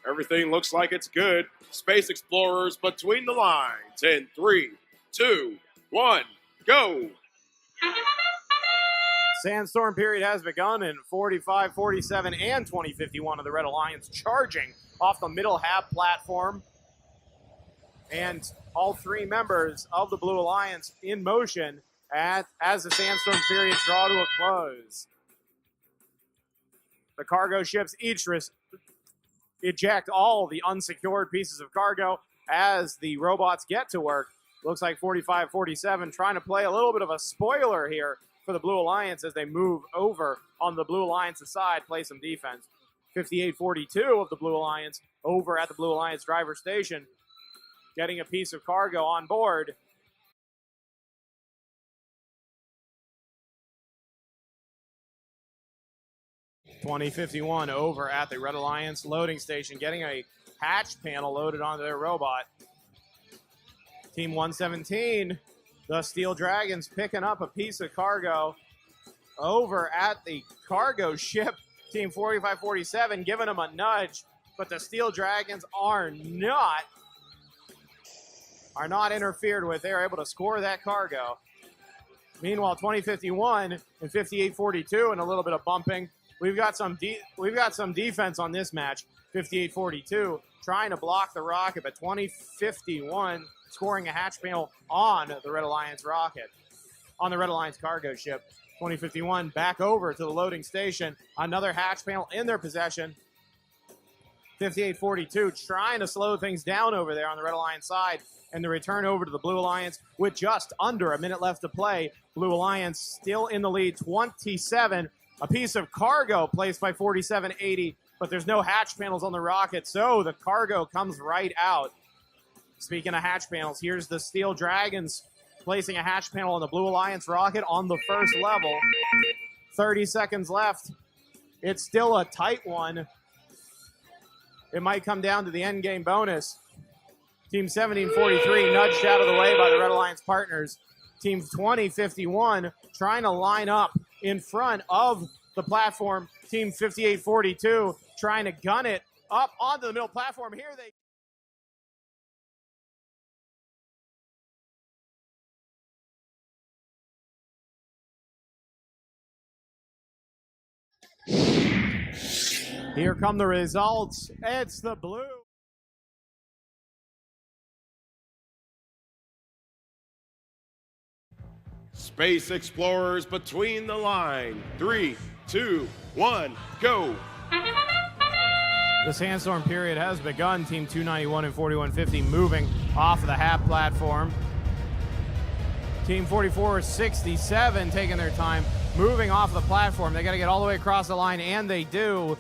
Everything looks like it's good. Space Explorers between the lines in 3, 2, 1, go. Sandstorm period has begun in 45, 47, and 2051 of the Red Alliance charging off the middle half platform. And all three members of the Blue Alliance in motion as the Sandstorm periods draw to a close. The cargo ships each eject all the unsecured pieces of cargo as the robots get to work. Looks like 45-47 trying to play a little bit of a spoiler here for the Blue Alliance as they move over on the Blue Alliance's side, play some defense. 58-42 of the Blue Alliance over at the Blue Alliance driver station, getting a piece of cargo on board. (2051) over at the Red Alliance loading station, getting a hatch panel loaded onto their robot. Team 117, the Steel Dragons, picking up a piece of cargo over at the cargo ship. Team 45-47 giving them a nudge, but the Steel Dragons are not interfered with. They are able to score that cargo. Meanwhile, 2051 and 58-42 and a little bit of bumping. We've got some defense on this match. 58-42 trying to block the rocket, but 2051 scoring a hatch panel on the Red Alliance rocket, on the Red Alliance cargo ship. 2051 back over to the loading station. Another hatch panel in their possession. 58-42 trying to slow things down over there on the Red Alliance side. And the return over to the Blue Alliance with just under a minute left to play. Blue Alliance still in the lead, 27. A piece of cargo placed by 47-80, but there's no hatch panels on the rocket, so the cargo comes right out. Speaking of hatch panels, here's the Steel Dragons placing a hatch panel on the Blue Alliance rocket on the first level. 30 seconds left. It's still a tight one. It might come down to the end game bonus. Team 1743 nudged out of the way by the Red Alliance partners. Team 2051 trying to line up in front of the platform. Team 5842 trying to gun it up onto the middle platform. Here they Here come the results. It's the Blue. Space Explorers between the line. 3, 2, 1, go. The Sandstorm period has begun. Team 291 and 4150 moving off of the half platform. Team 4467 taking their time, moving off the platform. They got to get all the way across the line, and they do.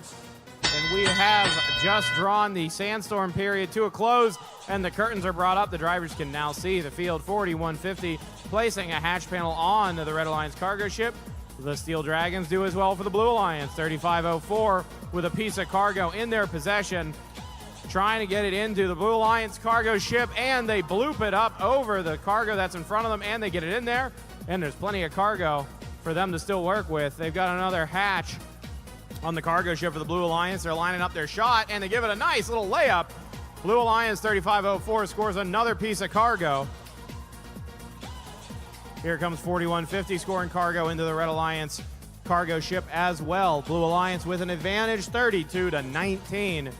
And we have just drawn the Sandstorm period to a close, and the curtains are brought up. The drivers can now see the field. 4150 placing a hatch panel on the Red Alliance cargo ship. The Steel Dragons do as well for the Blue Alliance. 3504 with a piece of cargo in their possession, trying to get it into the Blue Alliance cargo ship, and they bloop it up over the cargo that's in front of them, and they get it in there, and there's plenty of cargo for them to still work with. They've got another hatch on the cargo ship for the Blue Alliance. They're lining up their shot, and they give it a nice little layup. Blue Alliance 3504 scores another piece of cargo. Here comes 4150 scoring cargo into the Red Alliance cargo ship as well. Blue Alliance with an advantage, 32-19.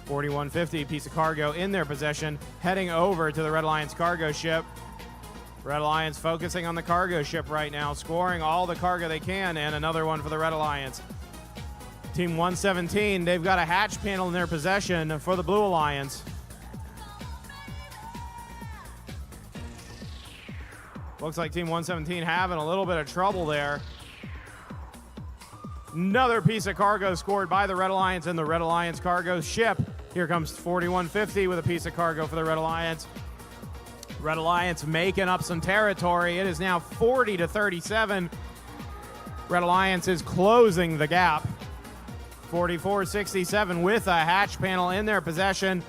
4150 piece of cargo in their possession, heading over to the Red Alliance cargo ship. Red Alliance focusing on the cargo ship right now, scoring all the cargo they can, and another one for the Red Alliance. Team 117, they've got a hatch panel in their possession for the Blue Alliance. Looks like Team 117 having a little bit of trouble there. Another piece of cargo scored by the Red Alliance and the Red Alliance cargo ship. Here comes 4150 with a piece of cargo for the Red Alliance. Red Alliance making up some territory. It is now 40-37. Red Alliance is closing the gap. 4467 with a hatch panel in their possession,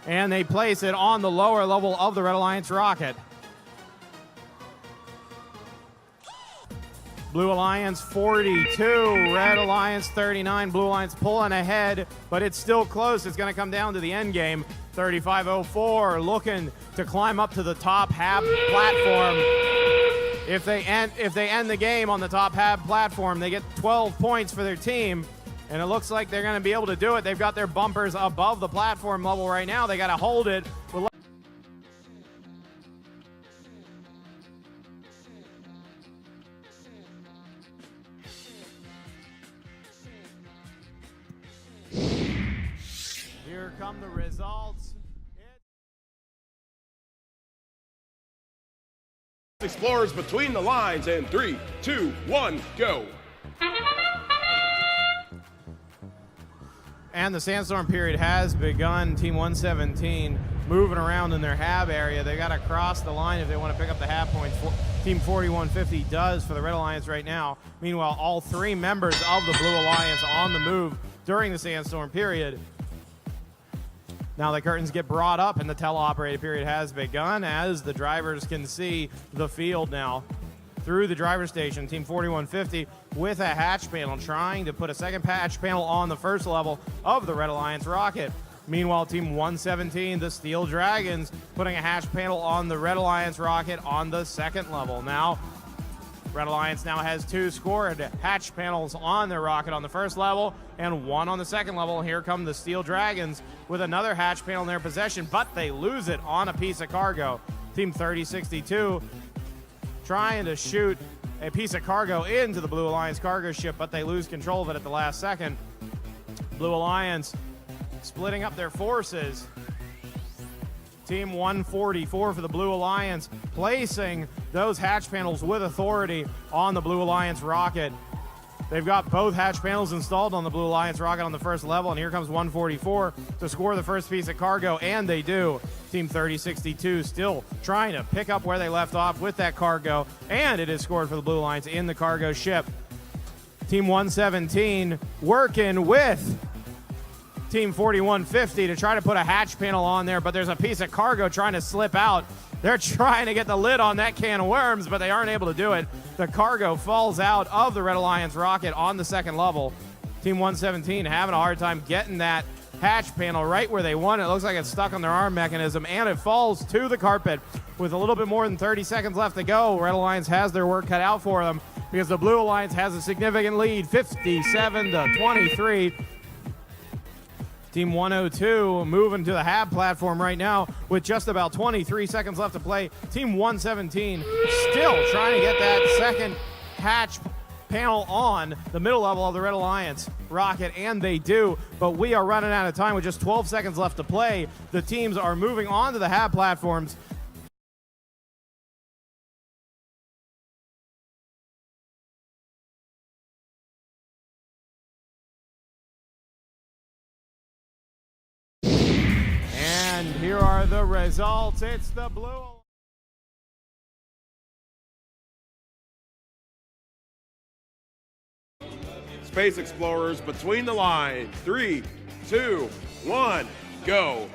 and they place it on the lower level of the Red Alliance rocket. Blue Alliance 42, Red Alliance 39. Blue Alliance pulling ahead, but it's still close. It's going to come down to the end game. 35-04, looking to climb up to the top half platform. If they end the game on the top half platform, they get 12 points for their team, and it looks like they're going to be able to do it. They've got their bumpers above the platform level right now. They got to hold it. Here come the results. Explorers between the lines in 3, 2, 1, go. And the sandstorm period has begun. Team 117 moving around in their hab area. They got to cross the line if they want to pick up the hab points. Team 4150 does for the Red Alliance right now. Meanwhile, all three members of the Blue Alliance on the move during the sandstorm period. Now the curtains get brought up and the teleoperated period has begun as the drivers can see the field now through the driver station. Team 4150 with a hatch panel trying to put a second hatch panel on the first level of the Red Alliance rocket. Meanwhile, Team 117, the Steel Dragons, putting a hatch panel on the Red Alliance rocket on the second level. Now, Red Alliance now has two scored hatch panels on their rocket on the first level and one on the second level. Here come the Steel Dragons with another hatch panel in their possession, but they lose it on a piece of cargo. Team 3062 trying to shoot a piece of cargo into the Blue Alliance cargo ship, but they lose control of it at the last second. Blue Alliance splitting up their forces. Team 144 for the Blue Alliance placing those hatch panels with authority on the Blue Alliance rocket. They've got both hatch panels installed on the Blue Alliance rocket on the first level, and here comes 144 to score the first piece of cargo, and they do. Team 3062 still trying to pick up where they left off with that cargo, and it is scored for the Blue Alliance in the cargo ship. Team 117 working with Team 4150 to try to put a hatch panel on there, but there's a piece of cargo trying to slip out. They're trying to get the lid on that can of worms, but they aren't able to do it. The cargo falls out of the Red Alliance rocket on the second level. Team 117 having a hard time getting that hatch panel right where they want it. It looks like it's stuck on their arm mechanism, and it falls to the carpet with a little bit more than 30 seconds left to go. Red Alliance has their work cut out for them because the Blue Alliance has a significant lead, 57-23. Team 102 moving to the hab platform right now with just about 23 seconds left to play. Team 117 still trying to get that second hatch panel on the middle level of the Red Alliance rocket, and they do, but we are running out of time with just 12 seconds left to play. The teams are moving on to the hab platforms. And here are the results. It's the Blue. Space Explorers between the lines. 3, 2, 1, go.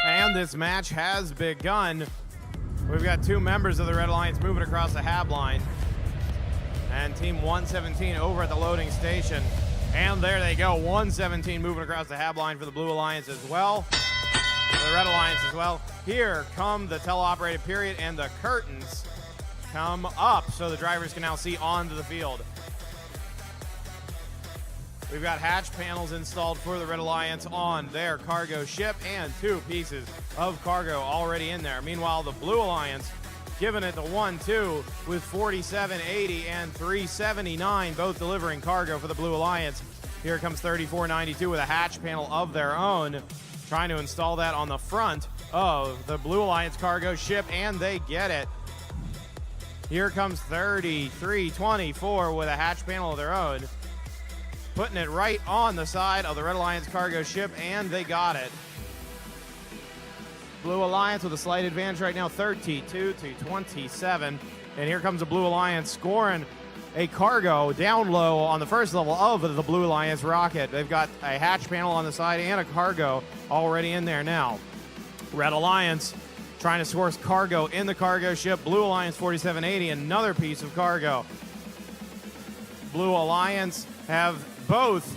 And this match has begun. We've got two members of the Red Alliance moving across the hab line. And Team 117 over at the loading station. And there they go, 117 moving across the hab line for the Blue Alliance as well. For the Red Alliance as well. Here come the teleoperated period, and the curtains come up so the drivers can now see onto the field. We've got hatch panels installed for the Red Alliance on their cargo ship and two pieces of cargo already in there. Meanwhile, the Blue Alliance giving it the 1-2 with 4780 and 379, both delivering cargo for the Blue Alliance. Here comes 3492 with a hatch panel of their own, trying to install that on the front of the Blue Alliance cargo ship, and they get it. Here comes 3324 with a hatch panel of their own, putting it right on the side of the Red Alliance cargo ship, and they got it. Blue Alliance with a slight advantage right now, 32-27. And here comes the Blue Alliance scoring a cargo down low on the first level of the Blue Alliance rocket. They've got a hatch panel on the side and a cargo already in there now. Red Alliance trying to source cargo in the cargo ship. Blue Alliance 4780, another piece of cargo. Blue Alliance have both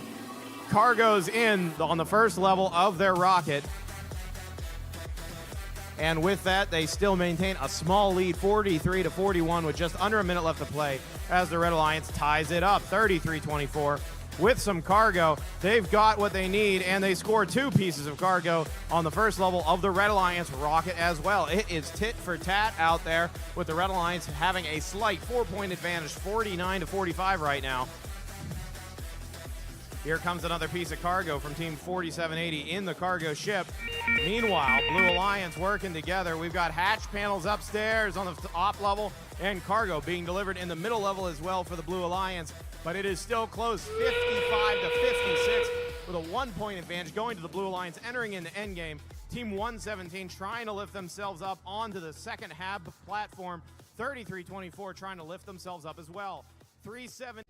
cargoes in on the first level of their rocket. And with that, they still maintain a small lead, 43-41, with just under a minute left to play as the Red Alliance ties it up, 33-24. With some cargo, they've got what they need, and they score 2 pieces of cargo on the first level of the Red Alliance rocket as well. It is tit for tat out there, with the Red Alliance having a slight 4-point advantage, 49-45 right now. Here comes another piece of cargo from Team 4780 in the cargo ship. Meanwhile, Blue Alliance working together. We've got hatch panels upstairs on the top level and cargo being delivered in the middle level as well for the Blue Alliance. But it is still close, 55-56, with a 1-point advantage going to the Blue Alliance entering into endgame. Team 117 trying to lift themselves up onto the second hab platform. 33-24 trying to lift themselves up as well. 3-7.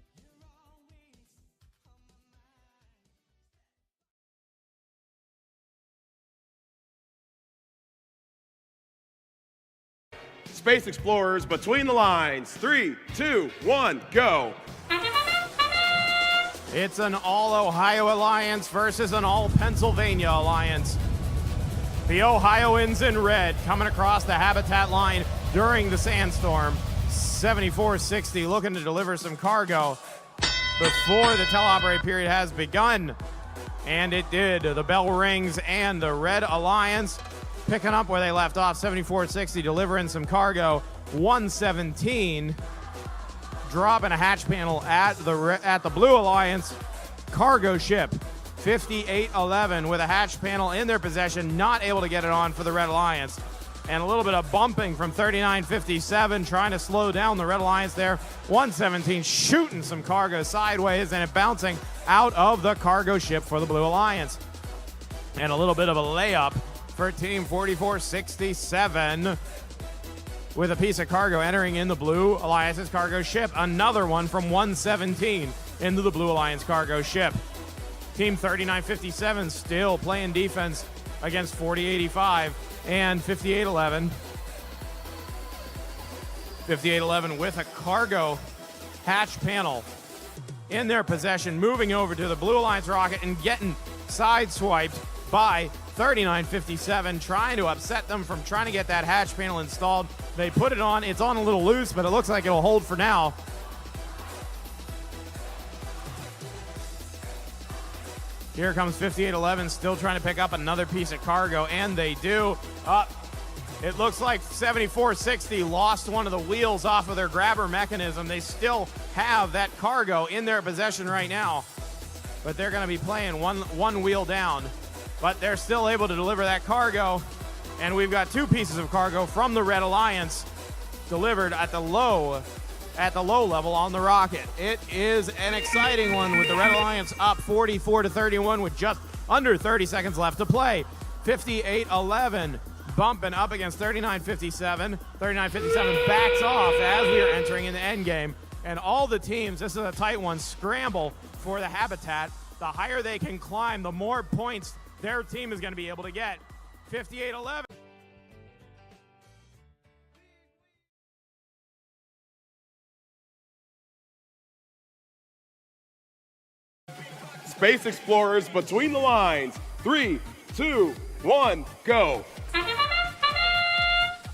Space Explorers between the lines. 3, 2, 1, go. It's an all-Ohio alliance versus an all-Pennsylvania alliance. The Ohioans in red coming across the habitat line during the sandstorm. 74-60 looking to deliver some cargo before the teleoperate period has begun. And it did. The bell rings and the Red Alliance picking up where they left off, 74-60, delivering some cargo. 117 dropping a hatch panel at the Blue Alliance cargo ship. 58-11 with a hatch panel in their possession, not able to get it on for the Red Alliance. And a little bit of bumping from 39-57, trying to slow down the Red Alliance there. 117 shooting some cargo sideways and it bouncing out of the cargo ship for the Blue Alliance. And a little bit of a layup for Team 44-67 with a piece of cargo entering in the Blue Alliance's cargo ship. Another one from 117 into the Blue Alliance cargo ship. Team 39-57 still playing defense against 40-85 and 58-11. 58-11 with a cargo hatch panel in their possession, moving over to the Blue Alliance rocket and getting sideswiped by 39-57, trying to upset them from trying to get that hatch panel installed. They put it on. It's on a little loose, but it looks like it'll hold for now. Here comes 58-11, still trying to pick up another piece of cargo, and they do. It looks like 74-60 lost one of the wheels off of their grabber mechanism. They still have that cargo in their possession right now, but they're going to be playing one wheel down. But they're still able to deliver that cargo, and we've got 2 pieces of cargo from the Red Alliance delivered at the low level on the rocket. It is an exciting one with the Red Alliance up 44-31 with just under 30 seconds left to play. 58-11 bumping up against 39-57. 39-57 backs off as we are entering in the end game, and all the teams, this is a tight one, scramble for the habitat. The higher they can climb, the more points their team is going to be able to get. 58-11. Space Explorers between the lines. 3, 2, 1, go.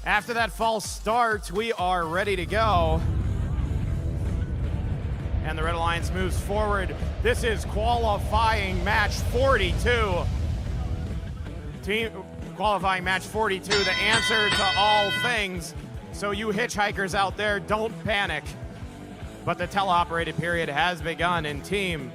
After that false start, we are ready to go. And the Red Alliance moves forward. This is qualifying match 42. Team qualifying match 42, the answer to all things. So you hitchhikers out there, don't panic. But the teleoperated period has begun, and Team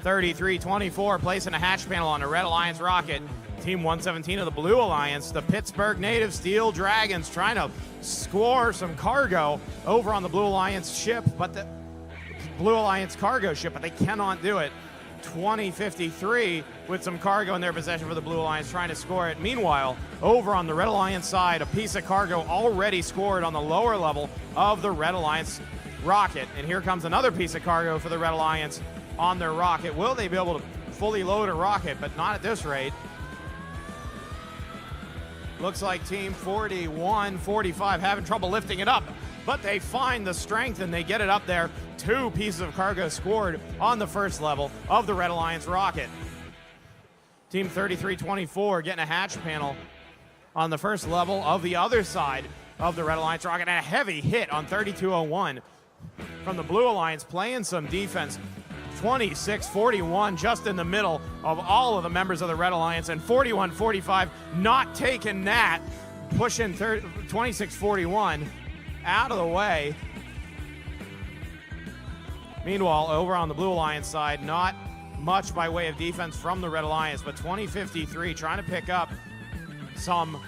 33-24 placing a hatch panel on a Red Alliance rocket. Team 117 of the Blue Alliance, the Pittsburgh native Steel Dragons, trying to score some cargo over on the Blue Alliance ship, but the Blue Alliance cargo ship, but they cannot do it. 20-53 with some cargo in their possession for the Blue Alliance, trying to score it. Meanwhile, over on the Red Alliance side, a piece of cargo already scored on the lower level of the Red Alliance rocket. And here comes another piece of cargo for the Red Alliance on their rocket. Will they be able to fully load a rocket? But not at this rate. Looks like Team 41-45 having trouble lifting it up, but they find the strength and they get it up there. 2 pieces of cargo scored on the first level of the Red Alliance rocket. Team 33-24 getting a hatch panel on the first level of the other side of the Red Alliance rocket, and a heavy hit on 3201 from the Blue Alliance, playing some defense. 26-41 just in the middle of all of the members of the Red Alliance, and 41-45 not taking that, pushing 26-41 out of the way. Meanwhile, over on the Blue Alliance side, not much by way of defense from the Red Alliance, but 20-53 trying to pick up some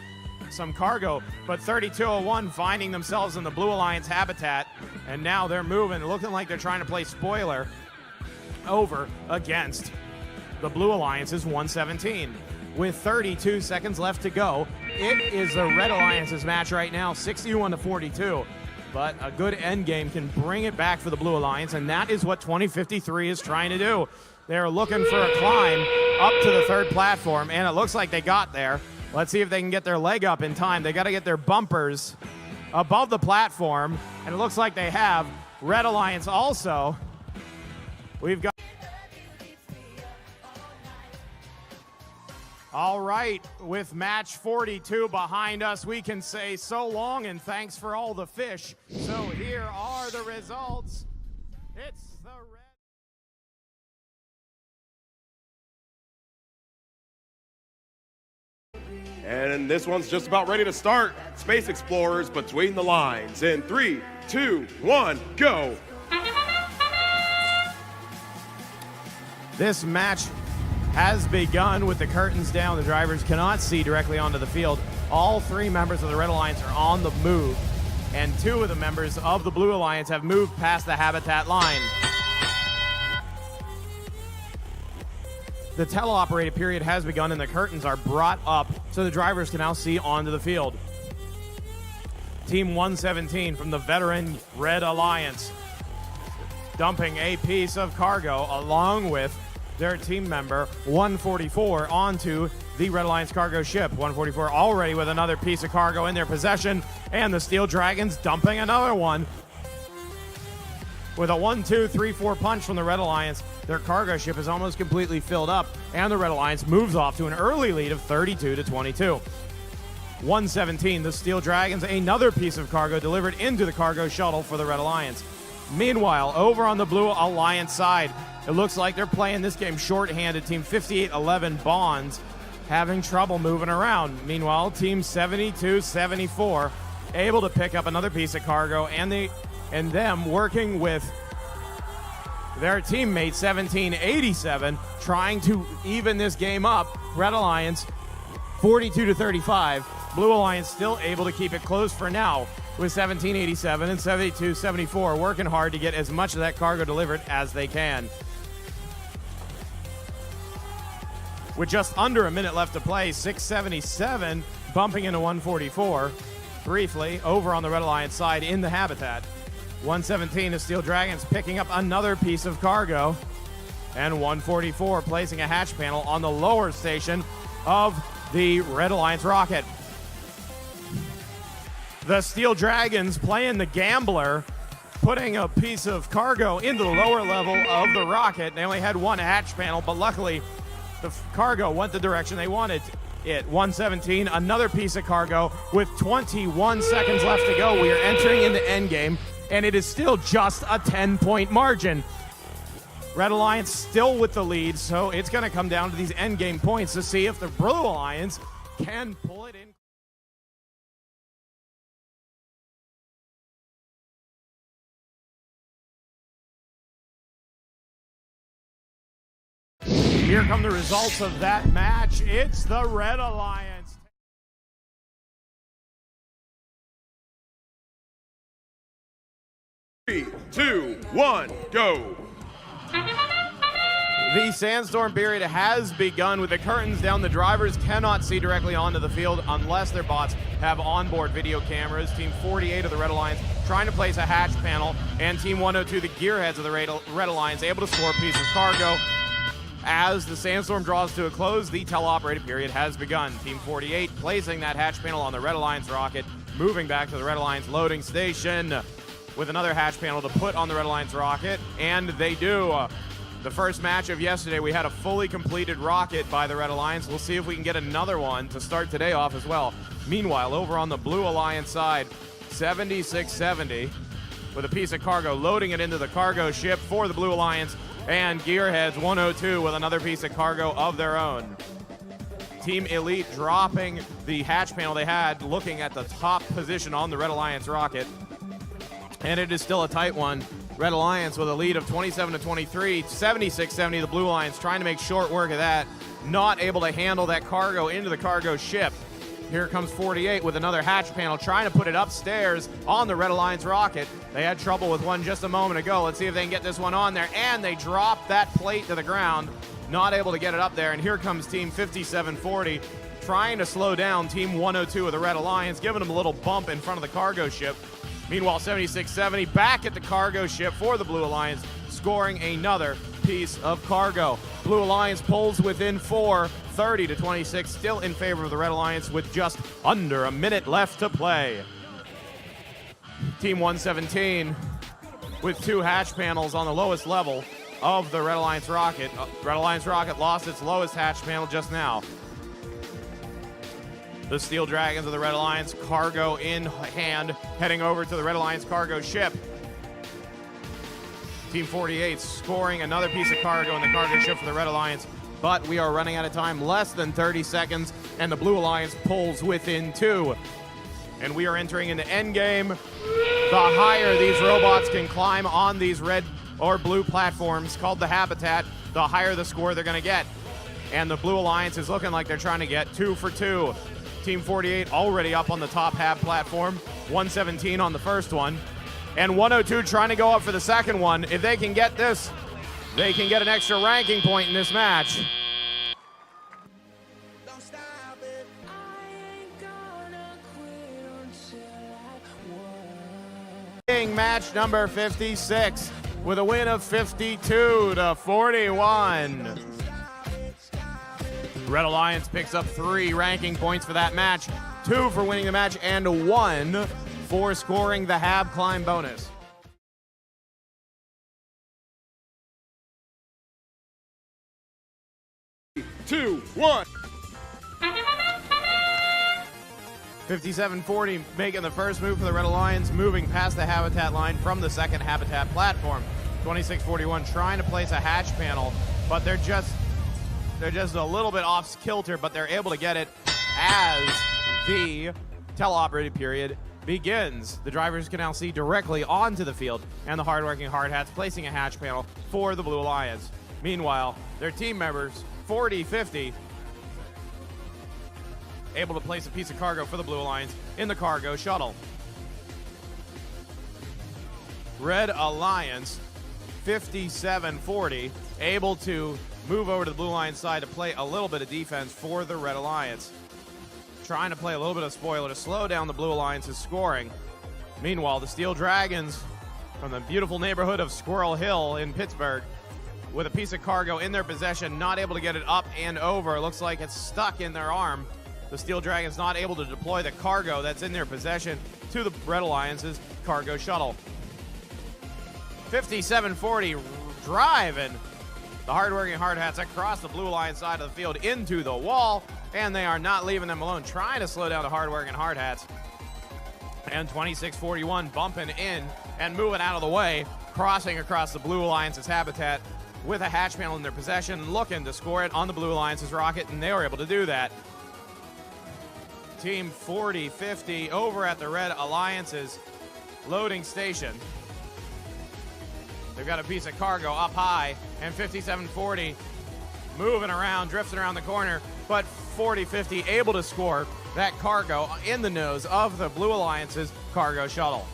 cargo, but 3201 finding themselves in the Blue Alliance habitat, and now they're moving, looking like they're trying to play spoiler over against the Blue Alliance's 117. With 32 seconds left to go, it is the Red Alliance's match right now, 61-42. But a good end game can bring it back for the Blue Alliance, and that is what 2053 is trying to do. They're looking for a climb up to the 3rd platform, and it looks like they got there. Let's see if they can get their leg up in time. They got to get their bumpers above the platform, and it looks like they have. Red Alliance also. We've got. All right, with match 42 behind us, we can say so long and thanks for all the fish. So here are the results. It's the Red. And this one's just about ready to start. Space Explorers between the lines in 3, 2, 1, go. This match has begun with the curtains down. The drivers cannot see directly onto the field. All 3 members of the Red Alliance are on the move, and 2 of the members of the Blue Alliance have moved past the habitat line. The teleoperated period has begun and the curtains are brought up so the drivers can now see onto the field. Team 117 from the veteran Red Alliance dumping a piece of cargo along with their team member 144 onto the Red Alliance cargo ship. 144 already with another piece of cargo in their possession, and the Steel Dragons dumping another one. With a 1-2-3-4 punch from the Red Alliance, their cargo ship is almost completely filled up, and the Red Alliance moves off to an early lead of 32-22. 117, the Steel Dragons, another piece of cargo delivered into the cargo shuttle for the Red Alliance. Meanwhile, over on the Blue Alliance side, it looks like they're playing this game shorthanded. Team 5811 Bonds having trouble moving around. Meanwhile, Team 7274 able to pick up another piece of cargo, and them working with their teammate 1787 trying to even this game up. Red Alliance 42-35. Blue Alliance still able to keep it close for now, with 1787 and 7274 working hard to get as much of that cargo delivered as they can. With just under a minute left to play, 677 bumping into 144 briefly over on the Red Alliance side in the habitat. 117, the Steel Dragons picking up another piece of cargo, and 144 placing a hatch panel on the lower station of the Red Alliance rocket. The Steel Dragons playing the gambler, putting a piece of cargo into the lower level of the rocket. They only had one hatch panel, but luckily the cargo went the direction they wanted it. 117, another piece of cargo with 21 seconds left to go. We are entering into endgame, and it is still just a 10-point margin. Red Alliance still with the lead, so it's going to come down to these endgame points to see if the Blue Alliance can pull it in. Here come the results of that match. It's the Red Alliance. Three, two, one, go. The sandstorm period has begun with the curtains down. The drivers cannot see directly onto the field unless their bots have onboard video cameras. Team 48 of the Red Alliance trying to place a hatch panel, and Team 102, the gearheads of the Red Alliance, able to score a piece of cargo. As the Sandstorm draws to a close, the teleoperated period has begun. Team 48 placing that hatch panel on the Red Alliance rocket, moving back to the Red Alliance loading station with another hatch panel to put on the Red Alliance rocket, and they do. The first match of yesterday, we had a fully completed rocket by the Red Alliance. We'll see if we can get another one to start today off as well. Meanwhile, over on the Blue Alliance side, 7670 with a piece of cargo, loading it into the cargo ship for the Blue Alliance, and Gearheads 102 with another piece of cargo of their own. Team Elite dropping the hatch panel they had, looking at the top position on the Red Alliance rocket, and it is still a tight one. Red Alliance with a lead of 27-23, 76-70. The Blue Alliance trying to make short work of that, not able to handle that cargo into the cargo ship. Here comes 48 with another hatch panel, trying to put it upstairs on the Red Alliance rocket. They had trouble with one just a moment ago. Let's see if they can get this one on there, and they drop that plate to the ground, not able to get it up there. And here comes Team 5740, trying to slow down Team 102 of the Red Alliance, giving them a little bump in front of the cargo ship. Meanwhile, 7670 back at the cargo ship for the Blue Alliance, scoring another piece of cargo. Blue Alliance pulls within 4, 30-26, still in favor of the Red Alliance with just under a minute left to play. Team 117 with 2 hatch panels on the lowest level of the Red Alliance rocket. Red Alliance rocket lost its lowest hatch panel just now. The Steel Dragons of the Red Alliance, cargo in hand, heading over to the Red Alliance cargo ship. Team 48 scoring another piece of cargo in the cargo ship for the Red Alliance, but we are running out of time, less than 30 seconds, and the Blue Alliance pulls within 2. And we are entering into endgame. The higher these robots can climb on these red or blue platforms called the habitat, the higher the score they're going to get. And the Blue Alliance is looking like they're trying to get 2 for 2. Team 48 already up on the top hab platform, 117 on the first one, and 102 trying to go up for the second one. If they can get this, they can get an extra ranking point in this match. Match number 56 with a win of 52-41. Red Alliance picks up 3 ranking points for that match, 2 for winning the match, and 1 for scoring the hab climb bonus. Two, one. 5740 making the first move for the Red Alliance, moving past the habitat line from the second habitat platform. 2641 trying to place a hatch panel, but they're just a little bit off kilter, but they're able to get it as the teleoperated period begins. The drivers can now see directly onto the field, and the hardworking hard hats placing a hatch panel for the Blue Alliance. Meanwhile, their team members, 40-50, able to place a piece of cargo for the Blue Alliance in the cargo shuttle. Red Alliance, 5740, able to move over to the Blue Alliance side to play a little bit of defense for the Red Alliance. Trying to play a little bit of spoiler to slow down the Blue Alliance's scoring. Meanwhile, the Steel Dragons from the beautiful neighborhood of Squirrel Hill in Pittsburgh with a piece of cargo in their possession, not able to get it up and over. It looks like it's stuck in their arm. The Steel Dragons not able to deploy the cargo that's in their possession to the Red Alliance's cargo shuttle. 5740 driving the hardworking hard hats across the Blue Alliance side of the field into the wall, and they are not leaving them alone, trying to slow down the hardworking hard hats. And 2641 bumping in and moving out of the way, crossing across the Blue Alliance's habitat with a hatch panel in their possession, looking to score it on the Blue Alliance's rocket, and they were able to do that. Team 40-50 over at the Red Alliance's loading station. They've got a piece of cargo up high, and 5740 moving around, drifting around the corner, but 40-50 able to score that cargo in the nose of the Blue Alliance's cargo shuttle.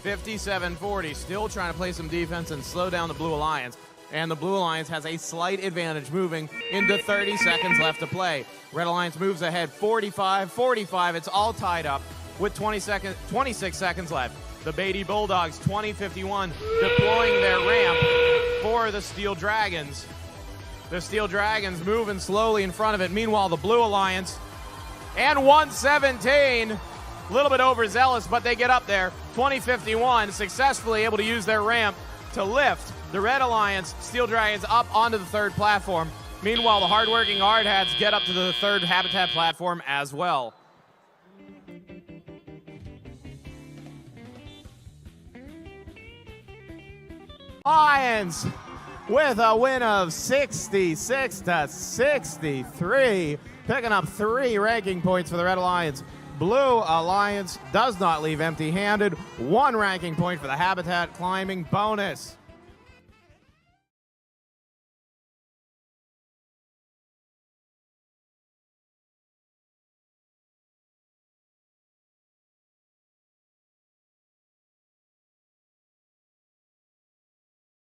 5740 still trying to play some defense and slow down the Blue Alliance, and the Blue Alliance has a slight advantage moving into 30 seconds left to play. Red Alliance moves ahead 45-45. It's all tied up with 26 seconds left. The Beatty Bulldogs, 2051, deploying their ramp for the Steel Dragons. The Steel Dragons moving slowly in front of it. Meanwhile, the Blue Alliance and 117, a little bit overzealous, but they get up there. 2051 successfully able to use their ramp to lift the Red Alliance Steel Dragons up onto the third platform. Meanwhile, the hardworking Hard Hats get up to the third habitat platform as well. Lions with a win of 66-63, picking up 3 ranking points for the Red Alliance. Blue Alliance does not leave empty-handed. 1 ranking point for the habitat climbing bonus.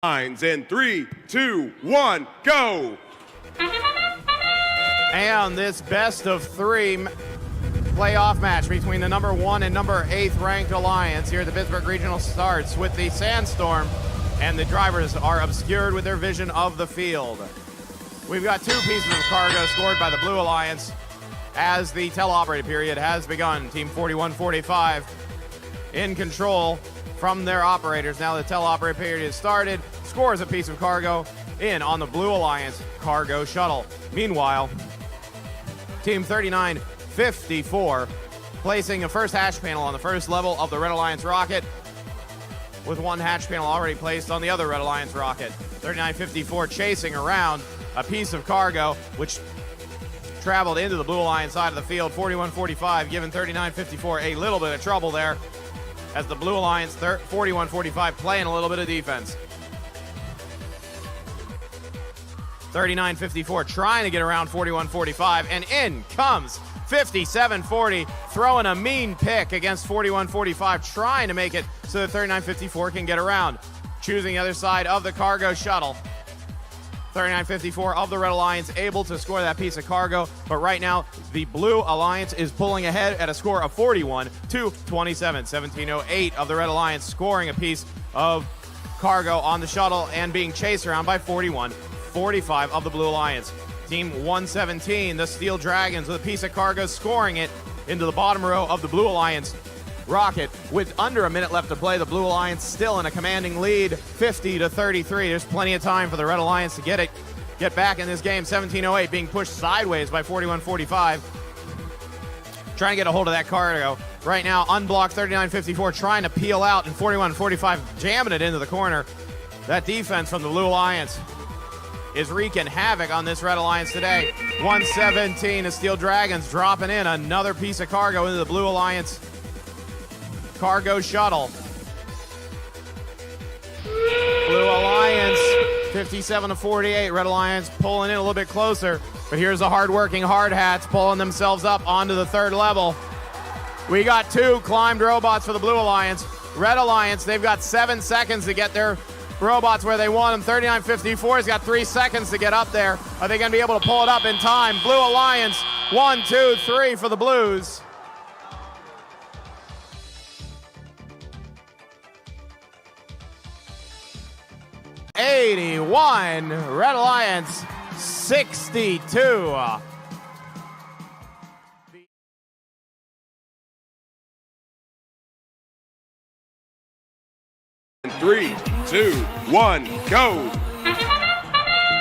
Lines in 3, 2, 1, go! And this best of 3 playoff match between the number 1 and number 8 ranked Alliance here at the Pittsburgh Regional starts with the sandstorm, and the drivers are obscured with their vision of the field. We've got 2 pieces of cargo scored by the Blue Alliance as the teleoperated period has begun. Team 4145 in control from their operators. Now the teleoperated period has started, scores a piece of cargo in on the Blue Alliance cargo shuttle. Meanwhile, Team 3954 placing a first hatch panel on the first level of the Red Alliance rocket, with 1 hatch panel already placed on the other Red Alliance rocket. 3954 chasing around a piece of cargo which traveled into the Blue Alliance side of the field. 4145 giving 3954 a little bit of trouble there, as the Blue Alliance 4145 playing a little bit of defense. 3954 trying to get around 4145, and in comes 5740, throwing a mean pick against 4145, trying to make it so that 3954 can get around. Choosing the other side of the cargo shuttle. 3954 of the Red Alliance able to score that piece of cargo, but right now the Blue Alliance is pulling ahead at a score of 41-27. 1708 of the Red Alliance scoring a piece of cargo on the shuttle and being chased around by 41-45 of the Blue Alliance. Team 117, the Steel Dragons, with a piece of cargo scoring it into the bottom row of the Blue Alliance rocket. With under a minute left to play, the Blue Alliance still in a commanding lead, 50-33. There's plenty of time for the Red Alliance to get back in this game. 1708 being pushed sideways by 4145. Trying to get a hold of that cargo. Right now, unblocked 3954 trying to peel out, and 4145 jamming it into the corner. That defense from the Blue Alliance is wreaking havoc on this Red Alliance today. 117, the Steel Dragons dropping in another piece of cargo into the Blue Alliance cargo shuttle. Blue Alliance 57-48. Red Alliance pulling in a little bit closer, but here's the hard-working Hard Hats pulling themselves up onto the third level. We got 2 climbed robots for the Blue Alliance. Red Alliance, they've got 7 seconds to get their robots where they want them. 3954's got 3 seconds to get up there. Are they going to be able to pull it up in time? Blue Alliance, 1, 2, 3 for the Blues. '81, Red Alliance 62. 3, 2, 1, go!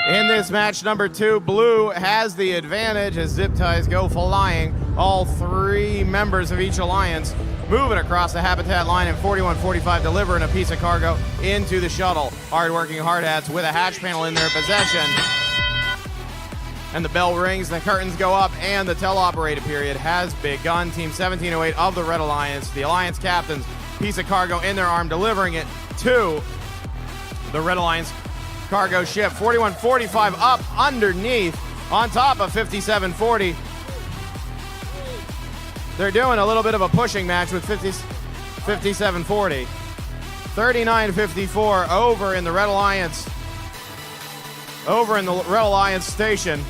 In this match number 2, Blue has the advantage as zip ties go flying. All 3 members of each alliance moving across the habitat line, and 4145 delivering a piece of cargo into the shuttle. Hard-working Hard Hats with a hatch panel in their possession. And the bell rings, the curtains go up, and the teleoperated period has begun. Team 1708 of the Red Alliance, the Alliance captains, piece of cargo in their arm, delivering it to the Red Alliance cargo ship. 4145 up underneath on top of 5740. They're doing a little bit of a pushing match with 5740. 3954 over in the Red Alliance. Over in the Red Alliance station.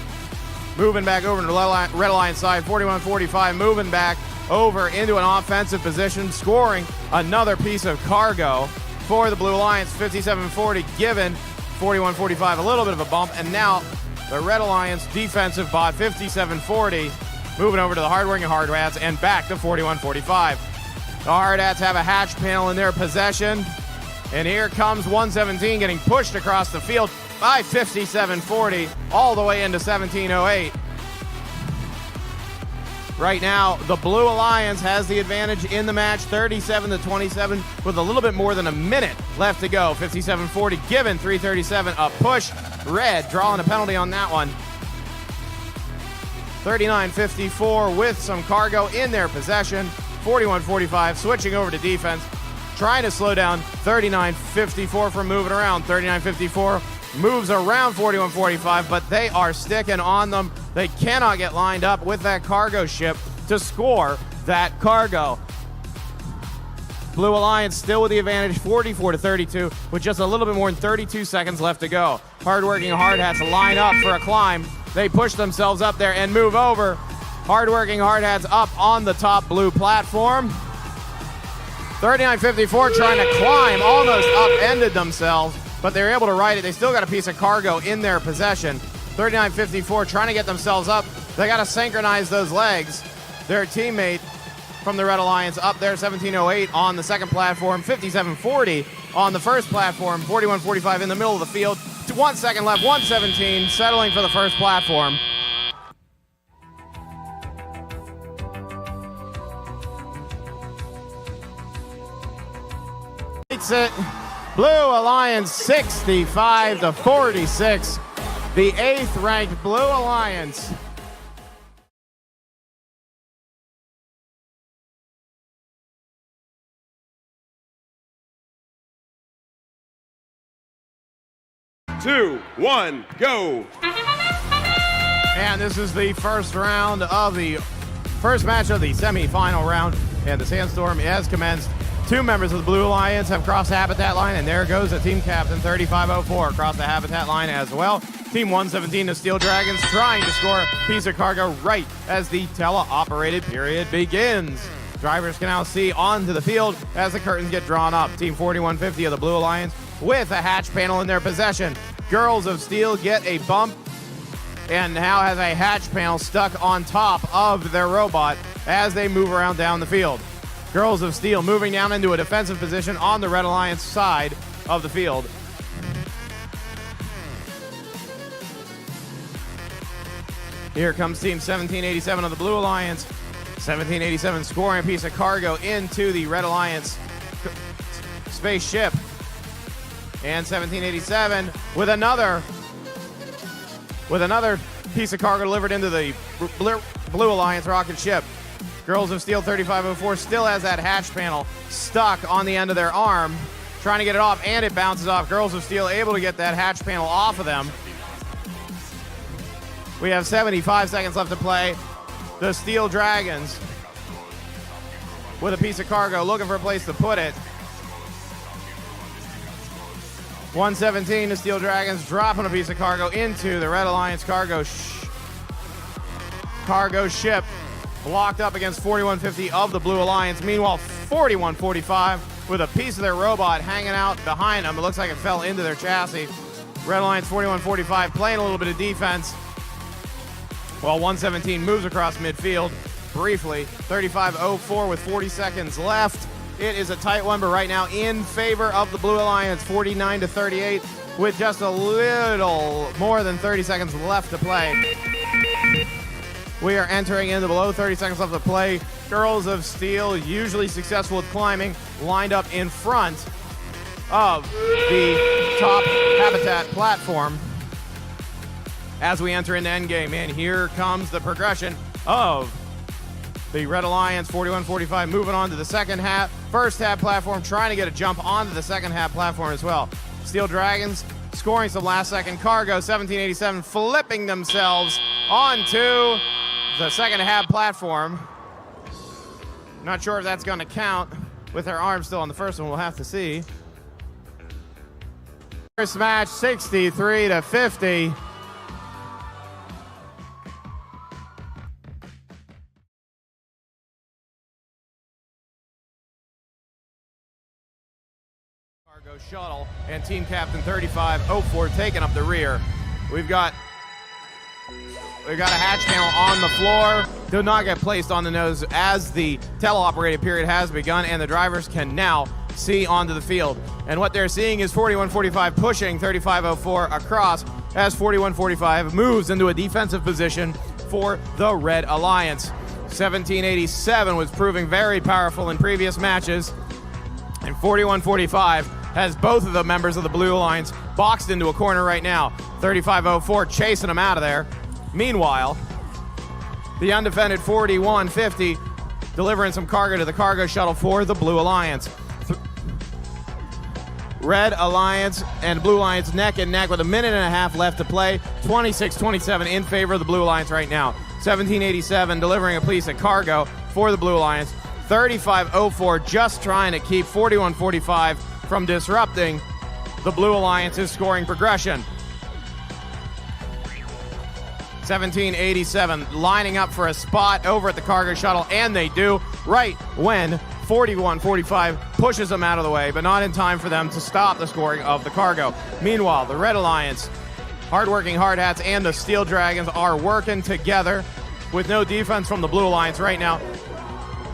Moving back over to the Red Alliance side. 4145 moving back over into an offensive position, scoring another piece of cargo for the Blue Alliance. 57-40, given 41-45 a little bit of a bump, and now the Red Alliance defensive bot, 57-40, moving over to the hardworking Hard Hats and back to 41-45. The Hard Hats have a hatch panel in their possession, and here comes 117 getting pushed across the field by 57-40 all the way into 17-08. Right now, the Blue Alliance has the advantage in the match, 37-27, with a little bit more than a minute left to go. 57-40, given 3:37, a push. Red drawing a penalty on that one. 39-54 with some cargo in their possession. 41-45, switching over to defense, trying to slow down 39-54 from moving around. 39-54 moves around 41-45, but they are sticking on them. They cannot get lined up with that cargo ship to score that cargo. Blue Alliance still with the advantage, 44-32, with just a little bit more than 32 seconds left to go. Hardworking Hard Hats line up for a climb. They push themselves up there and move over. Hardworking Hard Hats up on the top blue platform. 39-54 trying to climb, almost upended themselves, but they were able to ride it. They still got a piece of cargo in their possession. 39-54 trying to get themselves up. They got to synchronize those legs. Their teammate from the Red Alliance up there, 17-08 on the second platform, 57-40 on the first platform, 41-45 in the middle of the field. 1 second left, 117 settling for the first platform. It's it. Blue Alliance 65-46. The 8th ranked Blue Alliance. Two, one, go. And this is the first round of the first match of the semifinal round, and the sandstorm has commenced. 2 members of the Blue Alliance have crossed the habitat line, and there goes the team captain, 3504, across the habitat line as well. Team 117, the Steel Dragons, trying to score a piece of cargo right as the teleoperated period begins. Drivers can now see onto the field as the curtains get drawn up. Team 4150 of the Blue Alliance with a hatch panel in their possession. Girls of Steel get a bump and now has a hatch panel stuck on top of their robot as they move around down the field. Girls of Steel moving down into a defensive position on the Red Alliance side of the field. Here comes Team 1787 of the Blue Alliance. 1787 scoring a piece of cargo into the Red Alliance spaceship. And 1787 with another piece of cargo delivered into the Blue Alliance rocket ship. Girls of Steel 3504 still has that hatch panel stuck on the end of their arm, trying to get it off, and it bounces off. Girls of Steel able to get that hatch panel off of them. We have 75 seconds left to play. The Steel Dragons with a piece of cargo, looking for a place to put it. 117, the Steel Dragons dropping a piece of cargo into the Red Alliance cargo ship, blocked up against 4150 of the Blue Alliance. Meanwhile, 4145 with a piece of their robot hanging out behind them. It looks like it fell into their chassis. Red Alliance 4145 playing a little bit of defense, while 117 moves across midfield briefly. 3504 with 40 seconds left. It is a tight one, but right now in favor of the Blue Alliance, 49-38, with just a little more than 30 seconds left to play. We are entering into below 30 seconds left to play. Girls of Steel, usually successful with climbing, lined up in front of the top habitat platform as we enter into endgame. And here comes the progression of the Red Alliance 4145 moving on to the first half platform, trying to get a jump onto the second half platform as well. Steel Dragons scoring some last second cargo. 1787 flipping themselves onto the second half platform. Not sure if that's going to count with their arm still on the first one. We'll have to see. First match 63-50. Cargo shuttle and team captain 3504 taking up the rear. We've got a hatch panel on the floor. Do not get placed on the nose as the teleoperated period has begun, and the drivers can now see onto the field. And what they're seeing is 4145 pushing 3504 across as 4145 moves into a defensive position for the Red Alliance. 1787 was proving very powerful in previous matches, and 4145 has both of the members of the Blue Alliance boxed into a corner right now. 3504 chasing them out of there. Meanwhile, the undefended 4150 delivering some cargo to the cargo shuttle for the Blue Alliance. Red Alliance and Blue Alliance neck and neck with a minute and a half left to play. 26-27 in favor of the Blue Alliance right now. 1787 delivering a piece of cargo for the Blue Alliance. 3504 just trying to keep 4145 from disrupting the Blue Alliance's scoring progression. 1787 lining up for a spot over at the cargo shuttle, and they do right when 4145 pushes them out of the way, but not in time for them to stop the scoring of the cargo. Meanwhile, the Red Alliance, hardworking Hard Hats, and the Steel Dragons are working together with no defense from the Blue Alliance right now.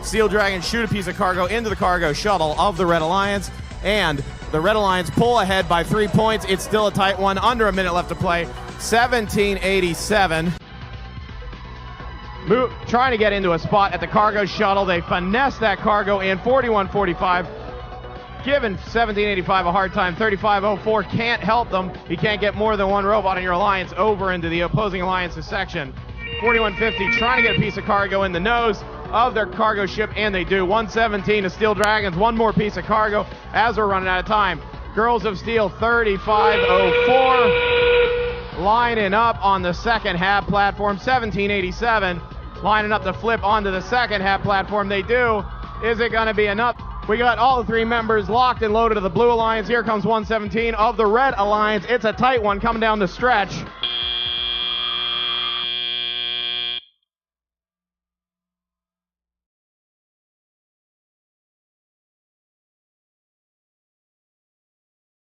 Steel Dragons shoot a piece of cargo into the cargo shuttle of the Red Alliance, and the Red Alliance pull ahead by 3 points. It's still a tight one, under a minute left to play. 1787 trying to get into a spot at the cargo shuttle. They finesse that cargo in. 4145 giving 1785 a hard time. 3504 can't help them. He can't get more than one robot in your alliance over into the opposing alliance's section. 4150 trying to get a piece of cargo in the nose of their cargo ship, and they do. 117 to Steel Dragons, one more piece of cargo as we're running out of time. Girls of Steel 3504 lining up on the second half platform. 1787 lining up to flip onto the second half platform. They do. Is it going to be enough? We got all the three members locked and loaded of the Blue Alliance. Here comes 117 of the Red Alliance. It's a tight one coming down the stretch.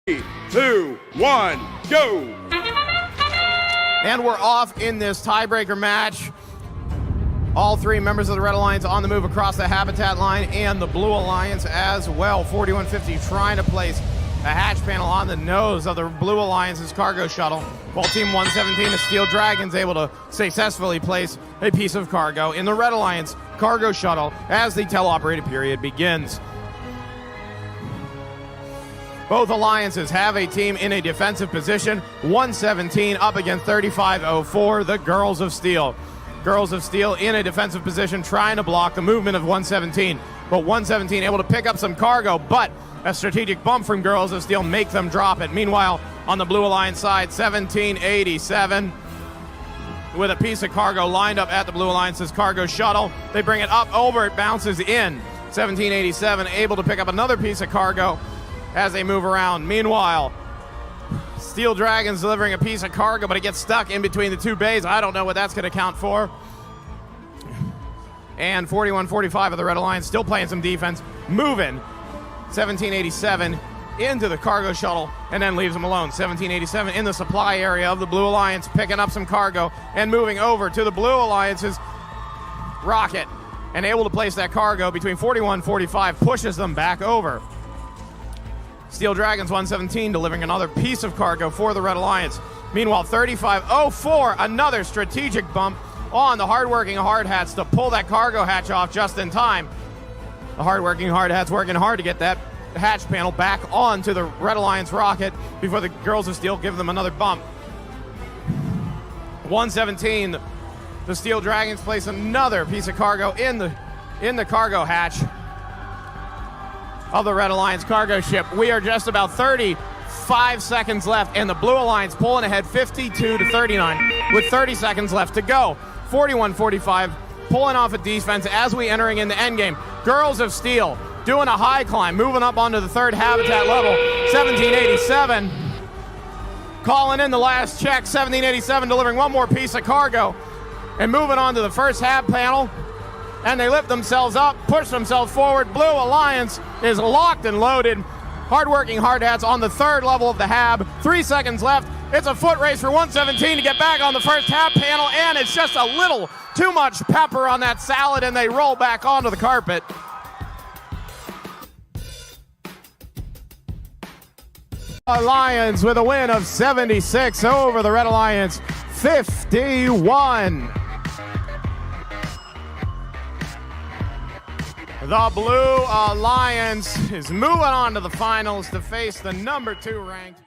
Three, 2, 1, go! And we're off in this tiebreaker match. All three members of the Red Alliance on the move across the habitat line, and the Blue Alliance as well. 4150 trying to place a hatch panel on the nose of the Blue Alliance's cargo shuttle, while Team 117 of Steel Dragons able to successfully place a piece of cargo in the Red Alliance cargo shuttle as the teleoperated period begins. Both alliances have a team in a defensive position. 117 up against 3504, the Girls of Steel. Girls of Steel in a defensive position trying to block the movement of 117. But 117 able to pick up some cargo, but a strategic bump from Girls of Steel make them drop it. Meanwhile, on the Blue Alliance side, 1787 with a piece of cargo lined up at the Blue Alliance's cargo shuttle. They bring it up over, it bounces in. 1787 able to pick up another piece of cargo as they move around. Meanwhile, Steel Dragons delivering a piece of cargo, but it gets stuck in between the two bays. I don't know what that's going to count for. And 4145 of the Red Alliance still playing some defense, moving 1787 into the cargo shuttle and then leaves them alone. 1787 in the supply area of the Blue Alliance, picking up some cargo and moving over to the Blue Alliance's rocket, and able to place that cargo between 4145, pushes them back over. Steel Dragons 117 delivering another piece of cargo for the Red Alliance. Meanwhile, 3504, another strategic bump on the hardworking Hard Hats to pull that cargo hatch off just in time. The hardworking Hard Hats working hard to get that hatch panel back onto the Red Alliance rocket before the Girls of Steel give them another bump. 117, the Steel Dragons place another piece of cargo in the cargo hatch of the Red Alliance cargo ship. We are just about 35 seconds left, and the Blue Alliance pulling ahead 52-39 with 30 seconds left to go. 4145 pulling off a defense as we entering in the endgame. Girls of Steel doing a high climb, moving up onto the third habitat level. 1787 calling in the last check. 1787 delivering one more piece of cargo and moving on to the first hab panel. And they lift themselves up, push themselves forward. Blue Alliance is locked and loaded. hardworking hard hats on the third level of the hab. 3 seconds left. It's a foot race for 117 to get back on the first hab panel, and it's just a little too much pepper on that salad, and they roll back onto the carpet. Lions with a win of 76 over the Red Alliance 51. The Blue Alliance is moving on to the finals to face the number 2 ranked